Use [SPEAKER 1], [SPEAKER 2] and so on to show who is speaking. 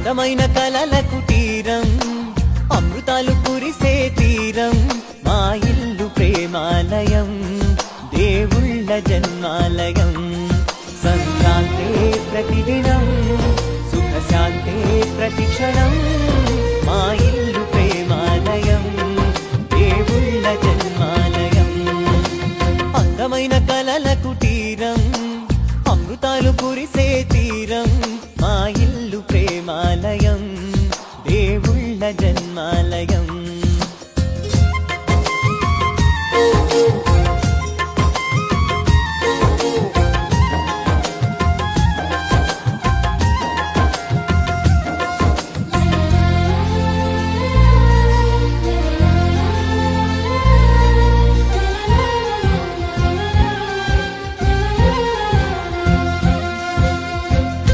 [SPEAKER 1] అందమైన కలల కుటీరం, అమృతాలు కురిసే తీరం, మా ఇల్లు ప్రేమాలయం, దేవుళ్ళ జన్మాలయం. సంక్రాంతే ప్రతిదినం, సుఖశాంతే ప్రతిక్షణం.